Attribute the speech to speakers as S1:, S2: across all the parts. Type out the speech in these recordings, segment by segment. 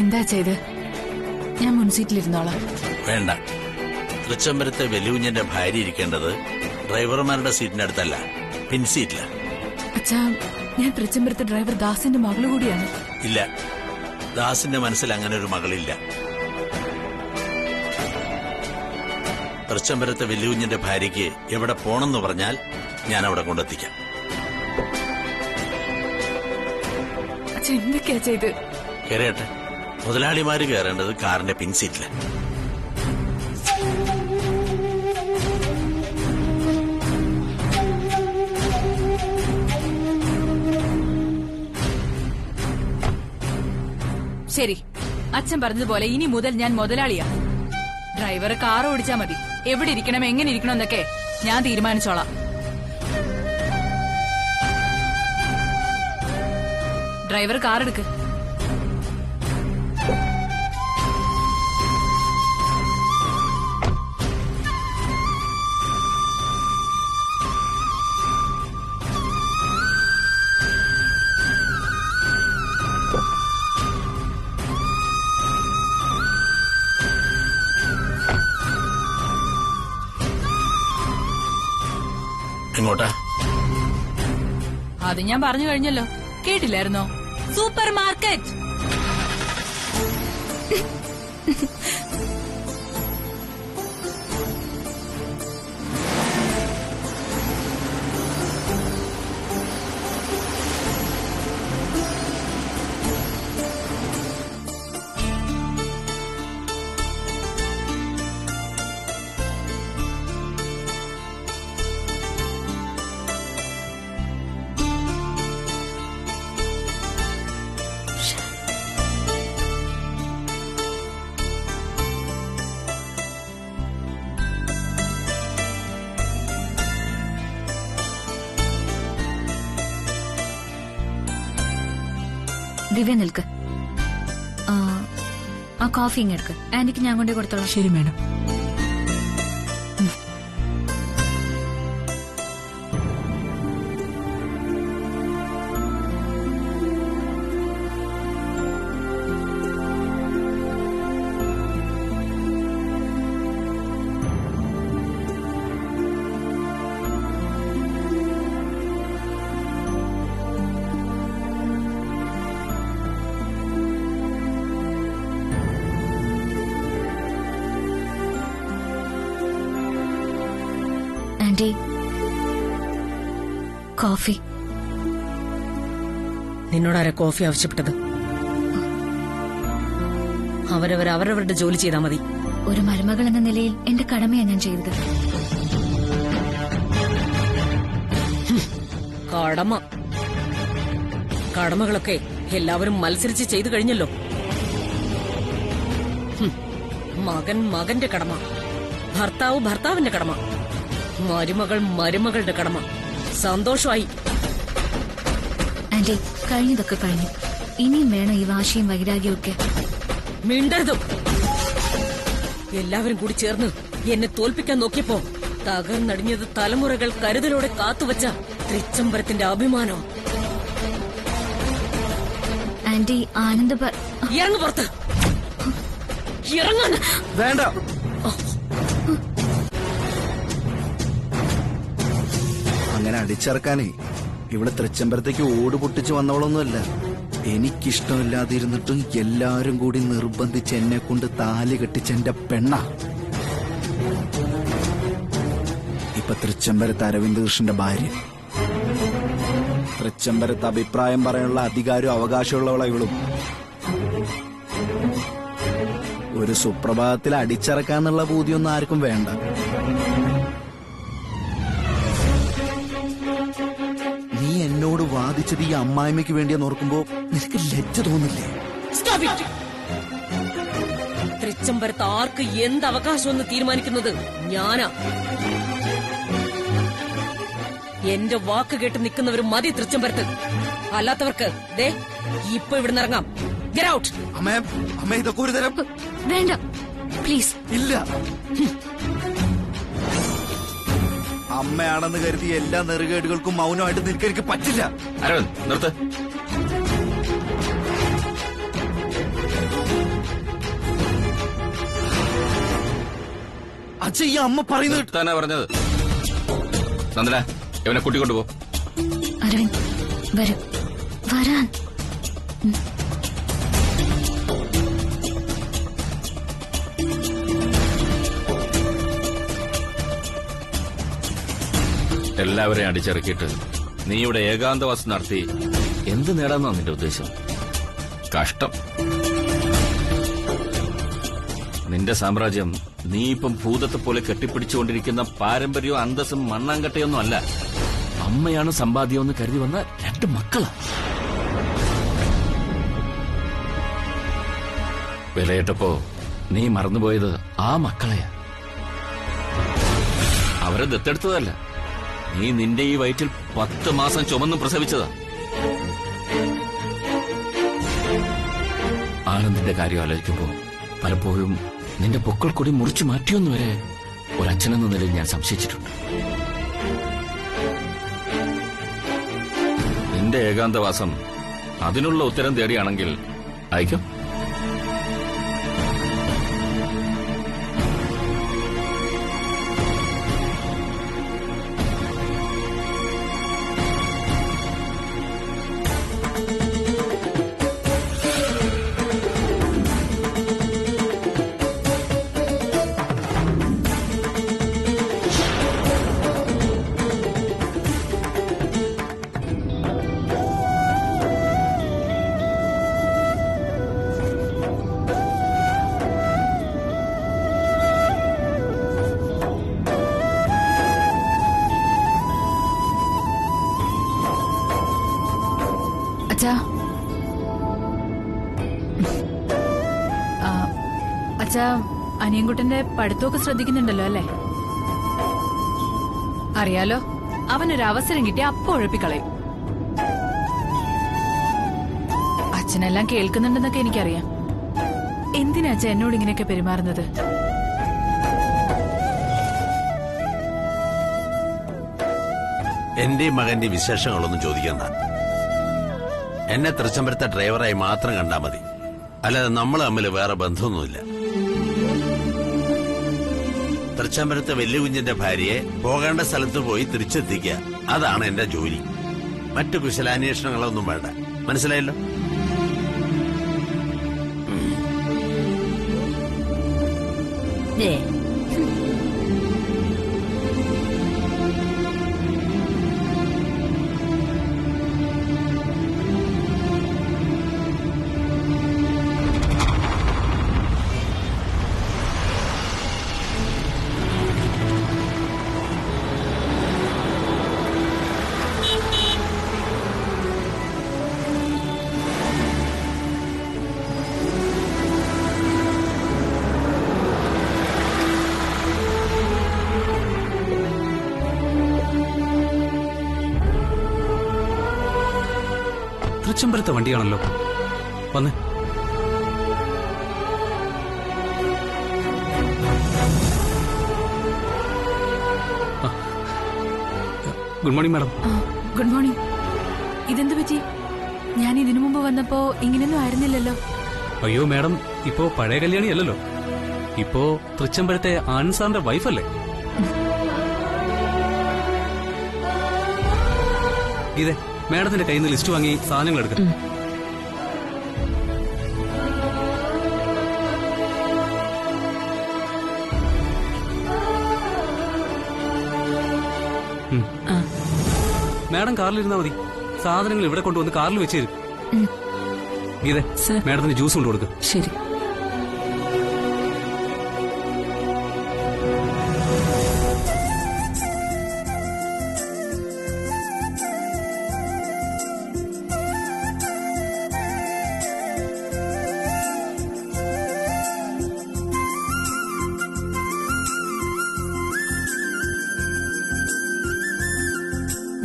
S1: എന്താ ചെയ്ത്? ഞാൻ മുൻസീറ്റിലിരുന്നോളാം.
S2: വേണ്ട. തൃച്ചംബരത്തെ വെല്ലുവിഞ്ഞന്റെ ഭാര്യ ഇരിക്കേണ്ടത് ഡ്രൈവർമാരുടെ സീറ്റിനടുത്തല്ല, പിൻസീറ്റില.
S1: അച്ഛാ, ഞാൻ തൃച്ചംബരത്തെ ഡ്രൈവർ ദാസിന്റെ മകള് കൂടിയാണ്.
S2: ഇല്ല, ദാസിന്റെ മനസ്സിൽ അങ്ങനെ ഒരു മകളില്ല. തൃച്ചംബരത്തെ വെല്ലുവിഞ്ഞന്റെ ഭാര്യയ്ക്ക് എവിടെ പോണെന്ന് പറഞ്ഞാൽ ഞാൻ അവിടെ കൊണ്ടെത്തിക്കാം.
S1: അച്ഛാ, എന്തൊക്കെയാ ചെയ്ത്?
S2: കയറിയട്ടെ. മുതലാളിമാര് കയറേണ്ടത് കാറിന്റെ പിൻസീറ്റില്.
S1: ശരി, അച്ഛൻ പറഞ്ഞതുപോലെ ഇനി മുതൽ ഞാൻ മുതലാളിയാ. ഡ്രൈവർ കാർ ഓടിച്ചാ മതി. എവിടെ ഇരിക്കണം, എങ്ങനെ ഇരിക്കണം എന്നൊക്കെ ഞാൻ തീരുമാനിച്ചോളാം. ഡ്രൈവർ കാർ എടുക്ക്.
S2: എങ്ങോട്ടാ?
S1: അത് ഞാൻ പറഞ്ഞു കഴിഞ്ഞല്ലോ, കേട്ടില്ലായിരുന്നോ? Super market.
S3: ദിവ്യ നിൽക്ക്. ആ കോഫി ഇങ്ങെടുക്ക്. ആന്റിക്ക് ഞാൻ കൊണ്ടേ കൊടുത്തോളാം.
S1: ശരി മാഡം.
S3: Aunty, coffee.
S4: നിന്നോടാരാ കോഫി ആവശ്യപ്പെട്ടത്? അവരവരുടെ ജോലി ചെയ്താൽ മതി.
S3: ഒരു മരുമകൾ എന്ന നിലയിൽ എന്റെ കടമയാണ് ഞാൻ ചെയ്തത്.
S4: കടമകളൊക്കെ എല്ലാവരും മത്സരിച്ച് ചെയ്തു കഴിഞ്ഞല്ലോ. മകൻ മകന്റെ കടമ, ഭർത്താവ് ഭർത്താവിന്റെ കടമ, മരുമകൾ മരുമകളുടെ കടമ. സന്തോഷമായി.
S3: ആന്റി, കഴിഞ്ഞതൊക്കെ കഴിഞ്ഞു. ഇനിയും വേണം ഈ വാശിയും വൈരാഗ്യവും ഒക്കെ.
S4: മിണ്ടരുതും. എല്ലാവരും കൂടി ചേർന്ന് എന്നെ തോൽപ്പിക്കാൻ നോക്കിയപ്പോ തകർന്നടിഞ്ഞത് തലമുറകൾ കരുതലോടെ കാത്തുവച്ച തൃച്ചംബരത്തിന്റെ അഭിമാനം.
S3: ആന്റി, ആനന്ദ
S4: ഇറങ്ങു പുറത്ത്. ഇറങ്ങാൻ
S5: വേണ്ട. അങ്ങനെ അടിച്ചിറക്കാനേ ഇവിടെ തൃച്ചംബരത്തേക്ക് ഓട് പൊട്ടിച്ച് വന്നവളൊന്നുമല്ല. എനിക്കിഷ്ടമില്ലാതിരുന്നിട്ടും എല്ലാരും കൂടി നിർബന്ധിച്ച് എന്നെ കൊണ്ട് താലി കെട്ടിച്ച എന്റെ പെണ്ണ. ഇപ്പൊ തൃച്ചംബരത്ത് അരവിന്ദ് കൃഷ്ണന്റെ ഭാര്യ. തൃച്ചംബരത്ത് അഭിപ്രായം പറയാനുള്ള അധികാരവും അവകാശമുള്ളവളാ ഇവളും. ഒരു സുപ്രഭാതത്തിൽ അടിച്ചിറക്കാന്നുള്ള ബുദ്ധിയൊന്നും ആർക്കും വേണ്ട. നീ എന്നോട് വാദിച്ചത് ഈ അമ്മായിമ്മയ്ക്ക് വേണ്ടിയെന്ന് ഓർക്കുമ്പോ നിനക്ക് ലജ്ജ തോന്നില്ലേ?
S4: തൃച്ചംബരത്ത് ആർക്ക് എന്ത് അവകാശമെന്ന് തീരുമാനിക്കുന്നത് ഞാനാ. എന്റെ വാക്ക് കേട്ട് നിൽക്കുന്നവർ മതി തൃച്ചംബരത്ത്. അല്ലാത്തവർക്ക് ദേ ഇപ്പൊ ഇവിടുന്ന് ഇറങ്ങാം. Get out.
S5: അമ്മ ഇതൊക്കെ ഒരു തരം.
S3: വേണ്ട, പ്ലീസ്.
S5: ഇല്ല, അമ്മയാണെന്ന് കരുതി എല്ലാ നെറുകേടുകൾക്കും മൗനമായിട്ട് നിൽക്കാൻ എനിക്ക് പറ്റില്ല.
S6: അരവിന്ദ് നിർത്ത്.
S5: അച്ഛ ഈ അമ്മ പറയുന്നത്
S6: നിർത്താനാ പറഞ്ഞത്. നന്ദന, ഇവനെ കൂട്ടിക്കൊണ്ടുപോ.
S3: അരവിന്ദ് വരും, വരാൻ.
S6: എല്ലാവരെയും അടിച്ചിറക്കിയിട്ട് നീ ഇവിടെ ഏകാന്തവാസം നടത്തി എന്ത് നേടാന്നാ നിന്റെ ഉദ്ദേശം? കഷ്ടം. നിന്റെ സാമ്രാജ്യം നീ ഇപ്പം ഭൂതത്തെ പോലെ കെട്ടിപ്പിടിച്ചുകൊണ്ടിരിക്കുന്ന പാരമ്പര്യവും അന്തസ്സും മണ്ണാങ്കട്ടയൊന്നും അല്ല. അമ്മയാണ് സമ്പാദ്യമെന്ന് കരുതി വന്ന 2 മക്കളാ. വിലയിട്ടപ്പോ നീ മറന്നുപോയത് ആ മക്കളെയാ. അവരെ ദത്തെടുത്തതല്ല, നീ നിന്റെ ഈ വയറ്റിൽ 10 മാസം ചുമന്ന് പ്രസവിച്ചതാ. ആനന്ദിന്റെ കാര്യം ആലോചിക്കുമ്പോ പലപ്പോഴും നിന്റെ പൊക്കൾ കൂടി മുറിച്ചു മാറ്റിയൊന്നു വരെ ഒരച്ഛനെന്ന നിലയിൽ ഞാൻ സംശയിച്ചിട്ടുണ്ട്. നിന്റെ ഏകാന്തവാസം അതിനുള്ള ഉത്തരം തേടിയാണെങ്കിൽ അയക്കും.
S1: അച്ഛാ, അച്ഛാ, അനിയൻകുട്ടന്റെ പഠിത്തമൊക്കെ ശ്രദ്ധിക്കുന്നുണ്ടല്ലോ അല്ലേ? അറിയാലോ, അവനൊരു അവസരം കിട്ടി അപ്പൊ ഉഴപ്പിക്കളയും. അച്ഛനെല്ലാം കേൾക്കുന്നുണ്ടെന്നൊക്കെ എനിക്കറിയാം. എന്തിനാ അച്ഛൻ എന്നോട് ഇങ്ങനെയൊക്കെ പെരുമാറുന്നത്?
S2: എന്റെയും മകന്റെ വിശേഷങ്ങളൊന്നും ചോദിക്കണ്ട. എന്നെ തൃച്ചംബരത്തെ ഡ്രൈവറായി മാത്രം കണ്ടാൽ മതി. അല്ലാതെ നമ്മൾ തമ്മിൽ വേറെ ബന്ധമൊന്നുമില്ല. തൃച്ചംബരത്തെ വലിയ കുഞ്ഞിന്റെ ഭാര്യയെ പോകേണ്ട സ്ഥലത്ത് പോയി തിരിച്ചെത്തിക്കുക, അതാണ് എന്റെ ജോലി. മറ്റു കുശലാന്വേഷണങ്ങളൊന്നും വേണ്ട. മനസ്സിലായല്ലോ?
S7: തൃച്ചംബരത്തെ വണ്ടിയാണല്ലോ. വന്നേ. Good morning madam.
S1: Good morning. ഇതെന്ത് പറ്റി? ഞാൻ ഇതിനു മുമ്പ് വന്നപ്പോ ഇങ്ങനെയൊന്നും ആയിരുന്നില്ലല്ലോ.
S7: അയ്യോ മാഡം, ഇപ്പോ പഴയ കല്യാണി അല്ലല്ലോ. ഇപ്പോ തൃച്ചംബരത്തെ ആനന്ദ് സാറിന്റെ വൈഫല്ലേ? ഇതേ മാഡത്തിന്റെ കയ്യിൽ നിന്ന് ലിസ്റ്റ് വാങ്ങി സാധനങ്ങൾ എടുക്കാം. മാഡം കാറിലിരുന്നാ മതി. സാധനങ്ങൾ ഇവിടെ കൊണ്ടുവന്ന് കാറിൽ വെച്ച് തരും. ഇതേ മാഡത്തിന് ജ്യൂസ് കൊണ്ട് കൊടുക്കും.
S4: ശരി.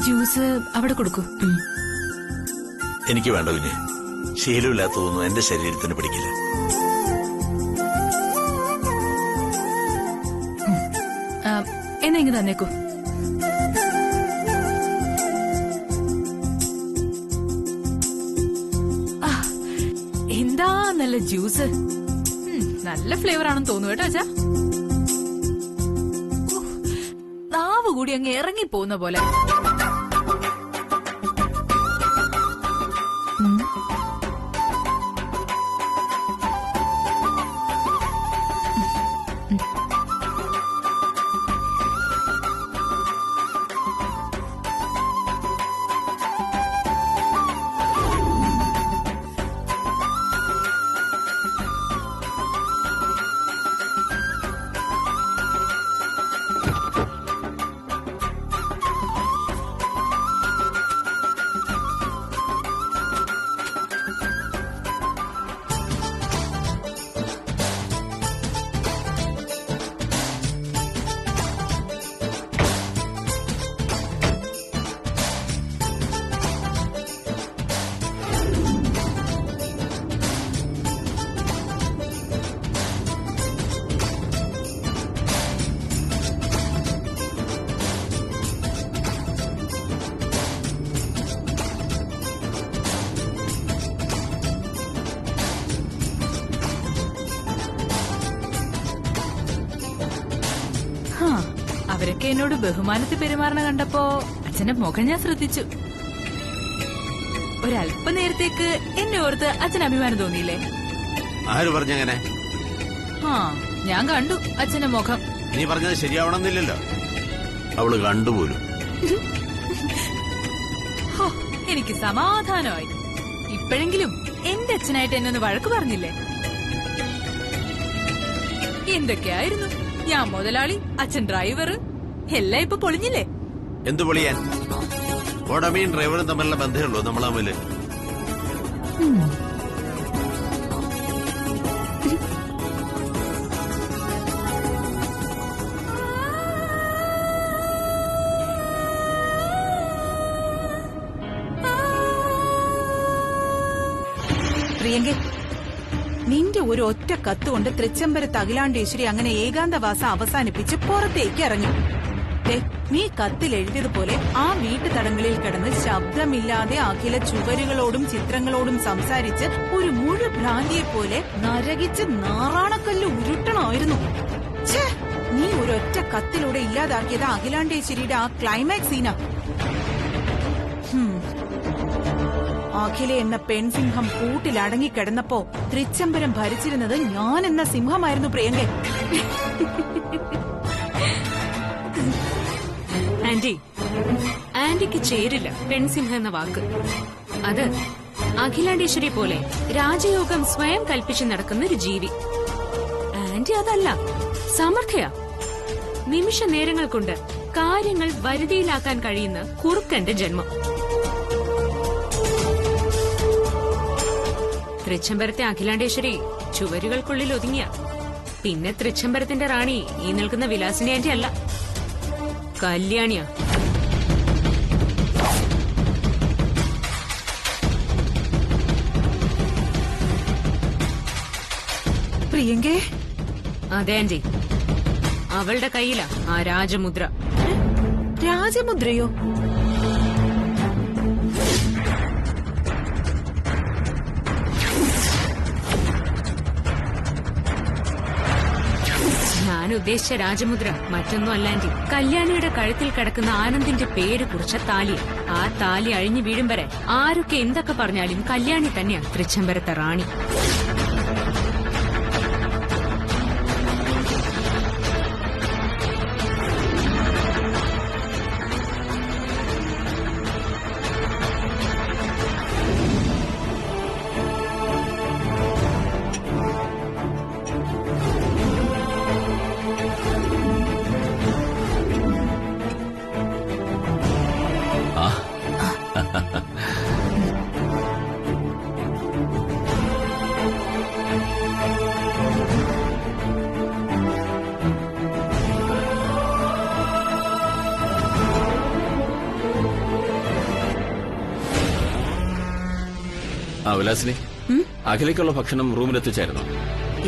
S1: ജ്യൂസ് അവിടെ കൊടുക്കൂ.
S2: എനിക്ക് വേണ്ട കുഞ്ഞ്. ശീലമില്ലാത്തതൊന്നും എന്റെ ശരീരത്തിന് പിടിക്കില്ല.
S1: എന്നാ ഇങ്ങ് തന്നേക്കൂ. എന്താ നല്ല ജ്യൂസ്. നല്ല ഫ്ലേവർ ആണെന്ന് തോന്നുന്നു കേട്ടോ അച്ഛാ. നാവ് കൂടി അങ്ങ് ഇറങ്ങിപ്പോകുന്ന പോലെ. അവരൊക്കെ എന്നോട് ബഹുമാനത്തിൽ പെരുമാറണ കണ്ടപ്പോ അച്ഛന്റെ മുഖം ഞാൻ ശ്രദ്ധിച്ചു. ഒരല്പനേരത്തേക്ക് എന്നെ ഓർത്ത് അച്ഛൻ അഭിമാനം തോന്നിയില്ലേ?
S2: ആര് പറഞ്ഞങ്ങനെ?
S1: ഞാൻ കണ്ടു അച്ഛന്റെ മുഖം.
S2: നീ പറഞ്ഞത് ശരിയാവണമെന്നില്ലല്ലോ. അവള് കണ്ടുപോലും.
S1: എനിക്ക് സമാധാനമായി. ഇപ്പോഴെങ്കിലും എന്റെ അച്ഛനായിട്ട് എന്നെ ഒന്ന് വഴക്ക് പറഞ്ഞില്ലേ? എന്തൊക്കെയായിരുന്നു, ഞാൻ മുതലാളി, അച്ഛൻ ഡ്രൈവർ, എല്ലാം ഇപ്പൊ പൊളിഞ്ഞില്ലേ?
S2: എന്തു പൊളിയാൻ? ഉടമയും ഡ്രൈവറും തമ്മിലുള്ള ബന്ധമുള്ളൂ നമ്മൾ തമ്മില്.
S8: പ്രിയങ്കെ, നിന്റെ ഒരു ഒറ്റ കത്തുകൊണ്ട് തൃച്ചംബരത്ത് അഖിലാണ്ടേശ്വരി അങ്ങനെ ഏകാന്തവാസം അവസാനിപ്പിച്ച് പുറത്തേക്ക് ഇറങ്ങി. നീ കത്തിൽ എഴുതിയതുപോലെ ആ വീട്ടുതടങ്ങളിൽ കിടന്ന് ശബ്ദമില്ലാതെ അഖില ചുവരുകളോടും ചിത്രങ്ങളോടും സംസാരിച്ച് ഒരു മുഴുഭ്രാന്തിയെ പോലെ നരകിച്ച് നാറാണക്കല്ല് ഉരുട്ടണമായിരുന്നു. നീ ഒരൊറ്റ കത്തിലൂടെ ഇല്ലാതാക്കിയത് അഖിലാണ്ടേശ്വരിയുടെ ആ ക്ലൈമാക്സ് സീനാ. അഖില എന്ന പെൺസിംഹം കൂട്ടിലടങ്ങിക്കിടന്നപ്പോ തൃച്ചംബരം ഭരിച്ചിരുന്നത് ഞാൻ എന്ന സിംഹമായിരുന്നു പ്രിയങ്കെ.
S9: ആന്റിക്ക് ചേരില്ല പെൺസിംഹം എന്ന വാക്ക്. അത് അഖിലാണ്ടേശ്വരി പോലെ രാജയോഗം സ്വയം കൽപ്പിച്ചു നടക്കുന്ന ഒരു ജീവി. ആന്റി അതല്ല, സമർത്ഥയാ. നിമിഷ നേരങ്ങൾ കൊണ്ട് കാര്യങ്ങൾ വരുതിയിലാക്കാൻ കഴിയുന്ന കുറുക്കന്റെ ജന്മം. തൃച്ചംബരത്തെ അഖിലാണ്ടേശ്വരി ചുവരുകൾക്കുള്ളിൽ ഒതുങ്ങിയ പിന്നെ തൃച്ചംബരത്തിന്റെ റാണി ഈ നിൽക്കുന്ന വിലാസിനി ആന്റി അല്ല, കല്യാണിയാ.
S8: പ്രിയങ്കേ,
S9: അതെ ആന്റി, അവളുടെ കയ്യിലാ ആ രാജമുദ്ര.
S8: രാജമുദ്രയോ?
S9: ഞാൻ ഉദ്ദേശിച്ച രാജമുദ്ര മറ്റൊന്നും അല്ല ആന്റി, കല്യാണിയുടെ കഴുത്തിൽ കിടക്കുന്ന ആനന്ദിന്റെ പേര് കുറിച്ച താലി. ആ താലി അഴിഞ്ഞു വീഴും വരെ ആരൊക്കെ എന്തൊക്കെ പറഞ്ഞാലും കല്യാണി തന്നെയാ തൃച്ചംബരത്തെ റാണി.
S6: വിലാസിനി, അഖിലേക്കുള്ള ഭക്ഷണം റൂമിലെത്തിച്ചായിരുന്നു.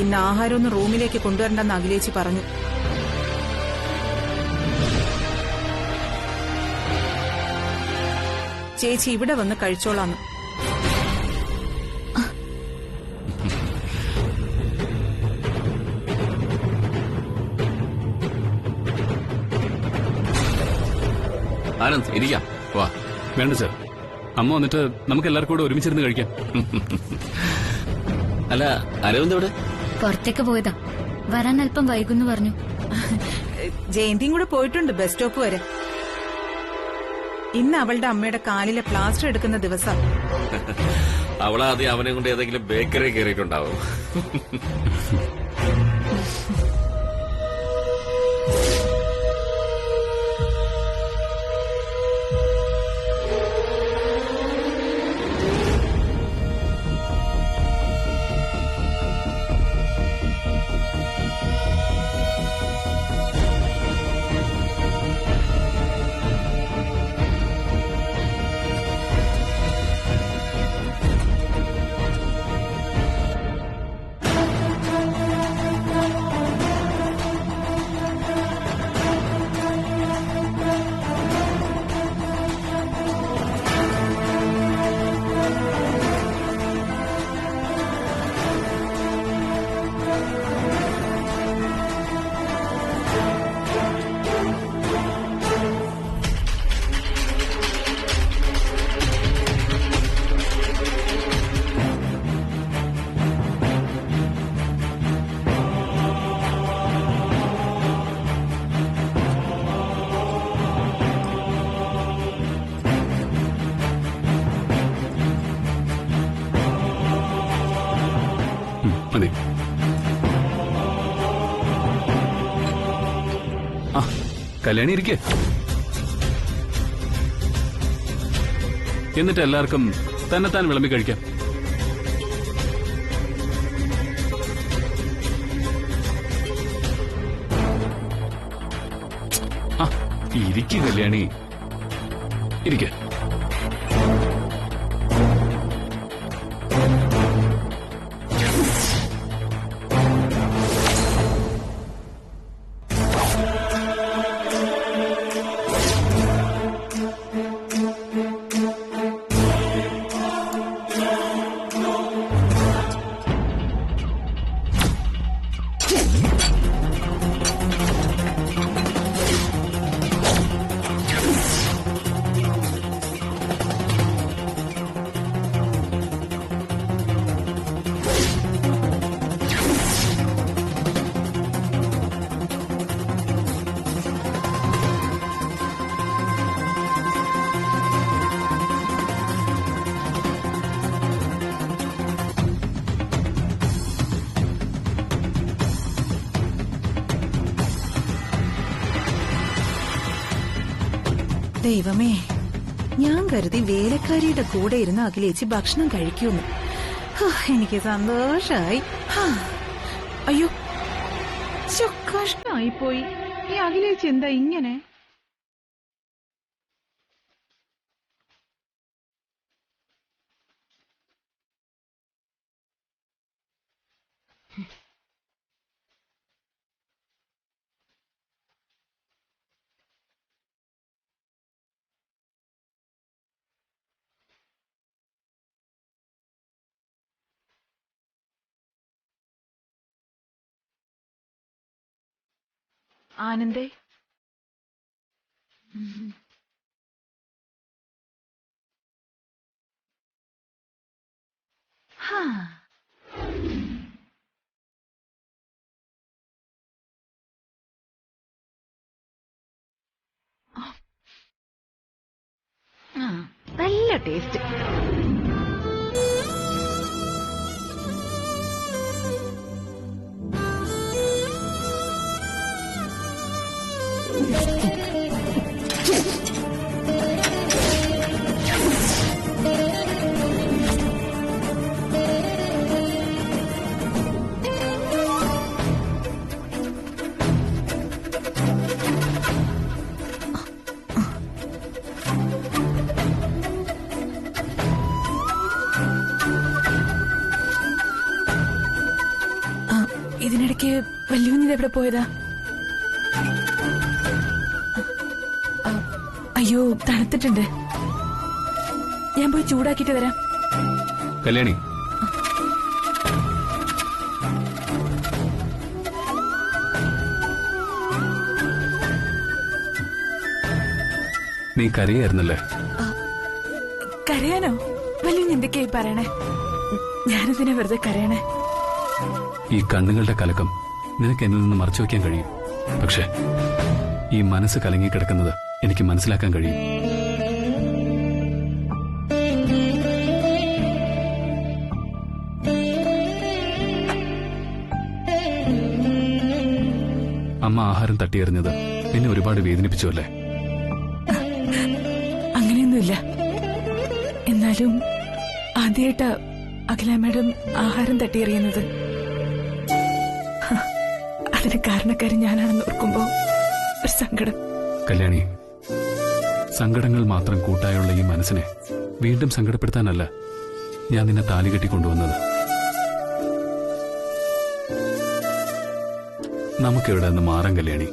S8: ഇന്ന് ആഹാരമൊന്നും റൂമിലേക്ക് കൊണ്ടുവരണ്ടെന്ന് അഖിലേച്ചി പറഞ്ഞു. ചേച്ചി ഇവിടെ വന്ന് കഴിച്ചോളാന്ന്.
S6: ആനന്ദ് ഇരിക്കാം വാ.
S7: വേണ്ട സർ, അമ്മ വന്നിട്ട് നമുക്ക് എല്ലാവർക്കും കൂടെ ഒരുമിച്ചിരുന്ന് കഴിക്കാം.
S6: അല്ല അരവിന്ദ് എവിടെ?
S3: പുറത്തേക്ക് പോയതാ, വരാൻ അല്പം വൈകുന്നു പറഞ്ഞു.
S8: ജയന്തിയും കൂടെ പോയിട്ടുണ്ട് ബസ് സ്റ്റോപ്പ് വരെ. ഇന്ന് അവളുടെ അമ്മയുടെ കാലിലെ പ്ലാസ്റ്റർ എടുക്കുന്ന ദിവസം.
S6: അവളാദ്യം അവനെ കൊണ്ട് ഏതെങ്കിലും ബേക്കറി കയറിയിട്ടുണ്ടാവും.
S7: മതി. ആ കല്യാണി ഇരിക്കേ. എന്നിട്ട് എല്ലാവർക്കും തന്നെത്താൻ വിളമ്പി കഴിക്കാം. ആ ഇരിക്കു കല്യാണി, ഇരിക്കേ.
S8: ദൈവമേ, ഞാൻ കരുതി വേലക്കാരിയുടെ കൂടെ ഇരുന്ന് അഖിലേച്ചി ഭക്ഷണം കഴിക്കൂന്ന്. എനിക്ക് സന്തോഷായി. അയ്യോ, കഷ്ടായിപ്പോയി. ഈ അഖിലേച്ചി എന്താ ഇങ്ങനെ? ആനന്ദേ, നല്ല ടേസ്റ്റ്. ഇതിനിടയ്ക്ക് വല്യുവിന് എവിടെ പോയതാ? അയ്യോ, തണുത്തിട്ടുണ്ട്. ഞാൻ പോയി ചൂടാക്കിട്ട് വരാം.
S7: കല്യാണി, നീ കരയായിരുന്നല്ലേ?
S1: കരയാനോ? വലിയ എന്തൊക്കെയായി പറയണേ? ഞാനെന്തിനാ വെറുതെ കരയണേ?
S7: ഈ കണ്ണുകളുടെ കലക്കം നിനക്ക് എന്നിൽ നിന്ന് മറച്ചു വയ്ക്കാൻ കഴിയും. പക്ഷേ ഈ മനസ്സ് കലങ്ങിക്കിടക്കുന്നത് എനിക്ക് മനസ്സിലാക്കാൻ കഴിയും. അമ്മ ആഹാരം തട്ടിയെറിഞ്ഞത് നിന്നെ ഒരുപാട് വേദനിപ്പിച്ചു അല്ലേ?
S1: അങ്ങനെയൊന്നുമില്ല. എന്നാലും ആദ്യമായിട്ടാ അഖില മാഡം ആഹാരം തട്ടിയെറിയുന്നത്. അതിന് കാരണക്കാരി ഞാനാണെന്ന് ഓർക്കുമ്പോ ഒരു സങ്കടം.
S7: കല്യാണി, സങ്കടങ്ങൾ മാത്രം കൂട്ടായുള്ള ഈ മനസ്സിനെ വീണ്ടും സങ്കടപ്പെടുത്താനല്ല ഞാൻ നിന്നെ താലി കെട്ടിക്കൊണ്ടുവന്നത്. നമുക്കിവിടെ നിന്ന് മാറാൻ കല്യാണി.